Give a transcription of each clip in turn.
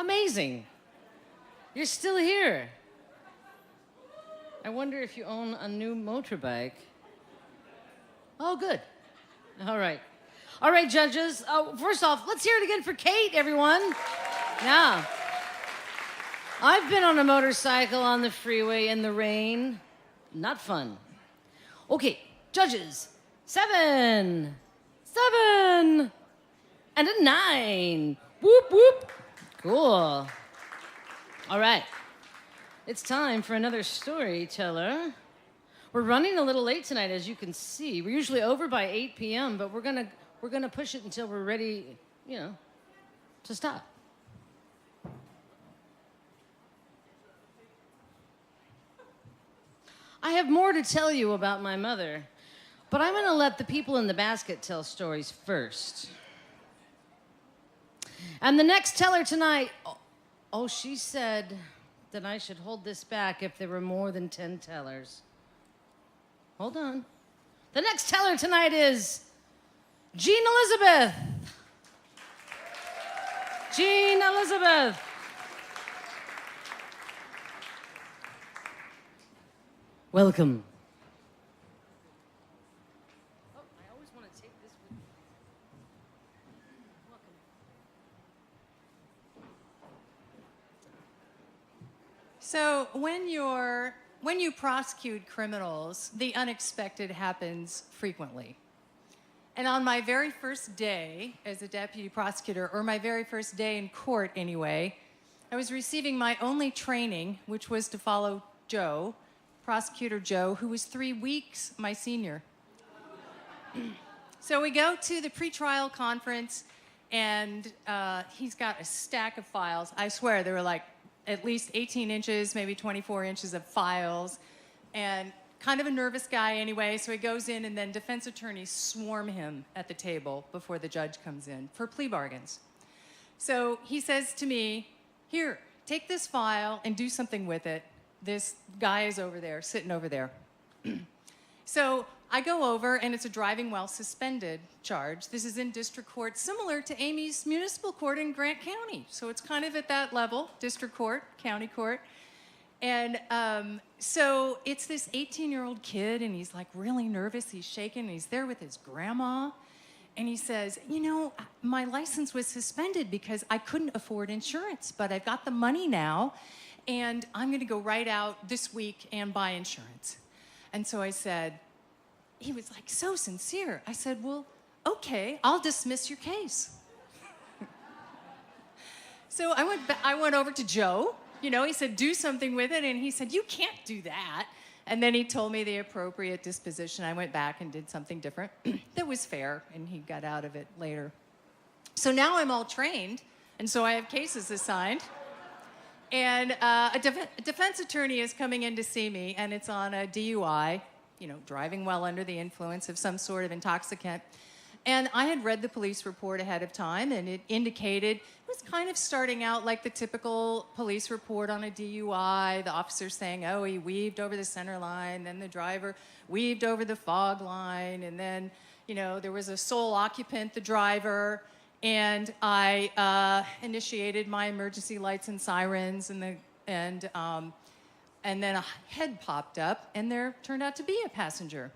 Amazing. You're still here. I wonder if you own a new motorbike. Oh, good. All right. All right, judges. First off, let's hear it again for Kate, everyone. Yeah. I've been on a motorcycle on the freeway in the rain. Not fun. Okay, judges. 7, and a 9. Whoop, whoop. Cool. All right. It's time for another storyteller. We're running a little late tonight, as you can see. We're usually over by 8 p.m., but we're gonna push it until we're ready, to stop. I have more to tell you about my mother, but I'm gonna let the people in the basket tell stories first. And the next teller tonight, she said that I should hold this back if there were more than 10 tellers. Hold on. The next teller tonight is Jean Elizabeth. Jean Elizabeth. Welcome. Oh, I always want to take this with me. Welcome. So when you prosecute criminals, the unexpected happens frequently. And on my very first day as a deputy prosecutor, or my very first day in court anyway, I was receiving my only training, which was to follow Joe, Prosecutor Joe, who was 3 weeks my senior. So we go to the pretrial conference, and he's got a stack of files. I swear, there were like at least 18 inches, maybe 24 inches of files, and kind of a nervous guy anyway, so he goes in, and then defense attorneys swarm him at the table before the judge comes in for plea bargains. So he says to me, "Here, take this file and do something with it. This guy is over there, sitting over there." So I go over, and it's a driving while suspended charge. This is in district court, similar to Amy's municipal court in Grant County. So it's kind of at that level, district court, county court. And so it's this 18-year-old kid, and he's like really nervous. He's shaking, and he's there with his grandma. And he says, my license was suspended because I couldn't afford insurance, but I've got the money now, and I'm going to go right out this week and buy insurance. And so I said, he was like so sincere. I said, well, okay, I'll dismiss your case. So I went over to Joe. He said, do something with it. And he said, you can't do that. And then he told me the appropriate disposition. I went back and did something different that was fair, and he got out of it later. So now I'm all trained, and so I have cases assigned. And a defense attorney is coming in to see me, and it's on a DUI, driving while under the influence of some sort of intoxicant. And I had read the police report ahead of time, and it indicated, it was kind of starting out like the typical police report on a DUI. The officer saying, oh, he weaved over the center line, then the driver weaved over the fog line, and then, there was a sole occupant, the driver, and I initiated my emergency lights and sirens, and then a head popped up, and there turned out to be a passenger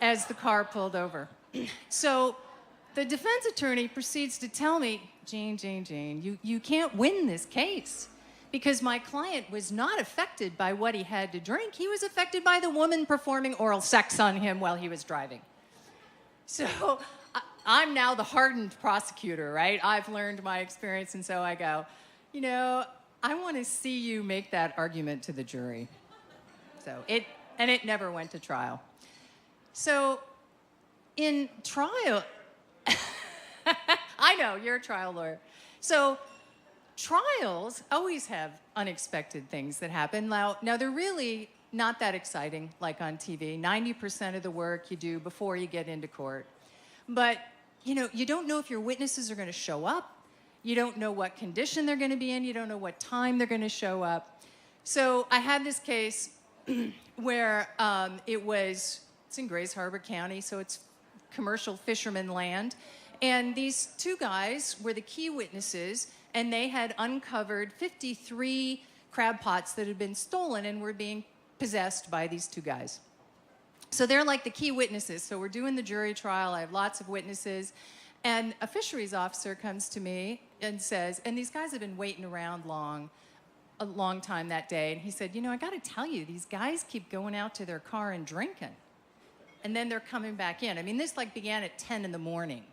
as the car pulled over. So the defense attorney proceeds to tell me, Jane, you can't win this case because my client was not affected by what he had to drink. He was affected by the woman performing oral sex on him while he was driving. So I'm now the hardened prosecutor, right? I've learned my experience, and so I go, I want to see you make that argument to the jury. So it never went to trial. So in trial, I know, you're a trial lawyer. So trials always have unexpected things that happen. Now they're really not that exciting like on TV. 90% of the work you do before you get into court. But, you don't know if your witnesses are going to show up. You don't know what condition they're going to be in. You don't know what time they're going to show up. So I had this case where it's in Grays Harbor County, so it's commercial fisherman land. And these two guys were the key witnesses, and they had uncovered 53 crab pots that had been stolen and were being possessed by these two guys. So they're like the key witnesses. So we're doing the jury trial. I have lots of witnesses. And a fisheries officer comes to me and says, and these guys have been waiting around a long time that day. And he said, I got to tell you, these guys keep going out to their car and drinking. And then they're coming back in. I mean, this began at 10 in the morning,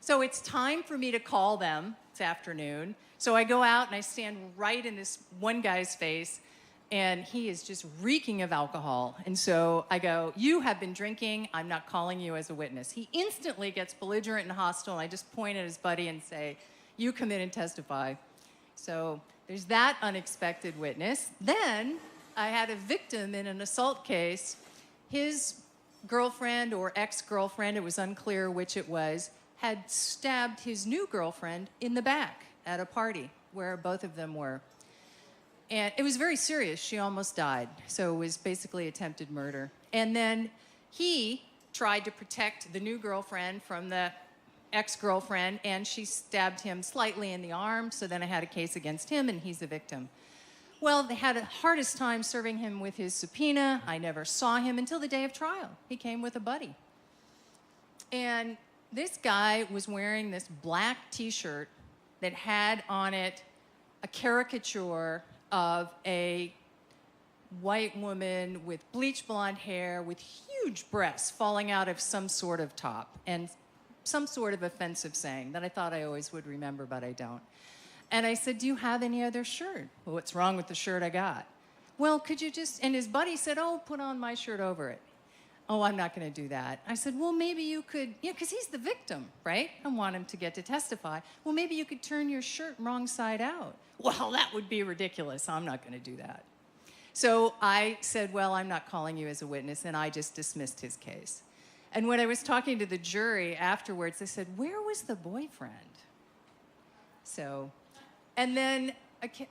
So it's time for me to call them this afternoon. So I go out and I stand right in this one guy's face, and he is just reeking of alcohol. And so I go, you have been drinking. I'm not calling you as a witness. He instantly gets belligerent and hostile, and I just point at his buddy and say, you come in and testify. So there's that unexpected witness. Then I had a victim in an assault case. His girlfriend or ex-girlfriend, it was unclear which it was, had stabbed his new girlfriend in the back at a party where both of them were. And it was very serious. She almost died. So it was basically attempted murder. And then he tried to protect the new girlfriend from the ex-girlfriend, and she stabbed him slightly in the arm. So then I had a case against him, and he's the victim. Well, they had the hardest time serving him with his subpoena. I never saw him until the day of trial. He came with a buddy. And this guy was wearing this black T-shirt that had on it a caricature of a white woman with bleach blonde hair with huge breasts falling out of some sort of top, and some sort of offensive saying that I thought I always would remember, but I don't. And I said, do you have any other shirt? Well, what's wrong with the shirt I got? Well, could you just, and his buddy said, oh, put on my shirt over it. Oh, I'm not going to do that. I said, well, maybe you could, because he's the victim, right? I want him to get to testify. Well, maybe you could turn your shirt wrong side out. Well, that would be ridiculous. I'm not going to do that. So I said, well, I'm not calling you as a witness, and I just dismissed his case. And when I was talking to the jury afterwards, they said, where was the boyfriend? So, and then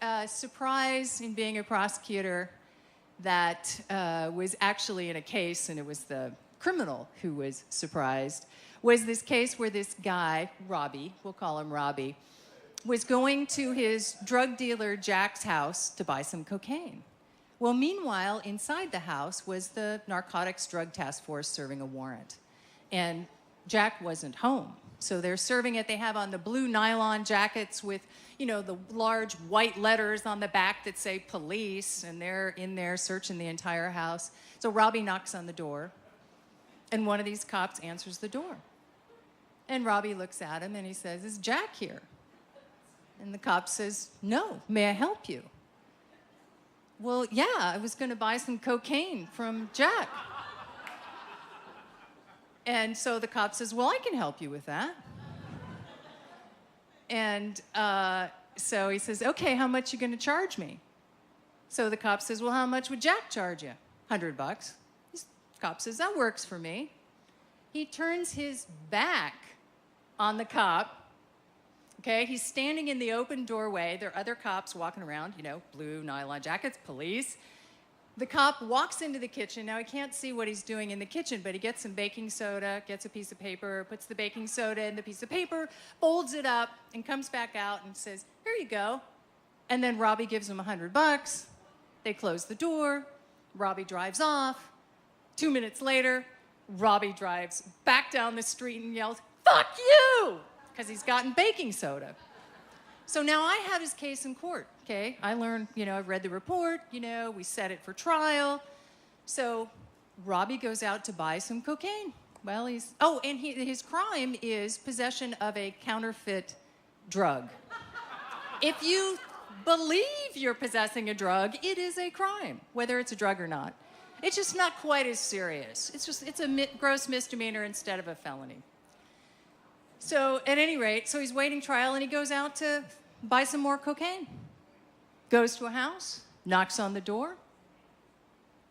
a surprise in being a prosecutor that was actually in a case, and it was the criminal who was surprised, was this case where this guy, Robbie, we'll call him Robbie, was going to his drug dealer Jack's house to buy some cocaine. Well, meanwhile, inside the house was the Narcotics Drug Task Force serving a warrant. And Jack wasn't home. So they're serving it. They have on the blue nylon jackets with, the large white letters on the back that say police, and they're in there searching the entire house. So Robbie knocks on the door, and one of these cops answers the door. And Robbie looks at him, and he says, is Jack here? And the cop says, no, may I help you? Well, yeah, I was going to buy some cocaine from Jack. And so the cop says, well, I can help you with that. And so he says, okay, how much you going to charge me? So the cop says, well, how much would Jack charge you? $100. The cop says, that works for me. He turns his back on the cop. Okay, he's standing in the open doorway. There are other cops walking around, blue nylon jackets, police. The cop walks into the kitchen. Now, he can't see what he's doing in the kitchen, but he gets some baking soda, gets a piece of paper, puts the baking soda in the piece of paper, folds it up, and comes back out and says, here you go. And then Robbie gives him $100. They close the door. Robbie drives off. 2 minutes later, Robbie drives back down the street and yells, fuck you! Because he's gotten baking soda. So now I have his case in court, okay? I learned, I've read the report, we set it for trial. So Robbie goes out to buy some cocaine. Well, his crime is possession of a counterfeit drug. If you believe you're possessing a drug, it is a crime, whether it's a drug or not. It's just not quite as serious. It's a gross misdemeanor instead of a felony. So at any rate, so he's waiting trial, and he goes out to buy some more cocaine. Goes to a house, knocks on the door,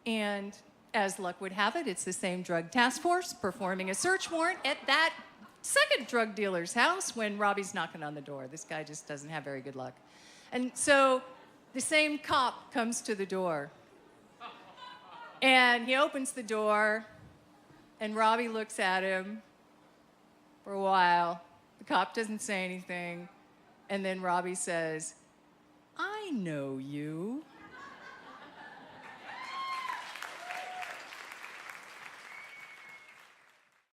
and as luck would have it, it's the same drug task force performing a search warrant at that second drug dealer's house when Robbie's knocking on the door. This guy just doesn't have very good luck. And so the same cop comes to the door, and he opens the door, and Robbie looks at him for a while. The cop doesn't say anything. And then Robbie says, I know you.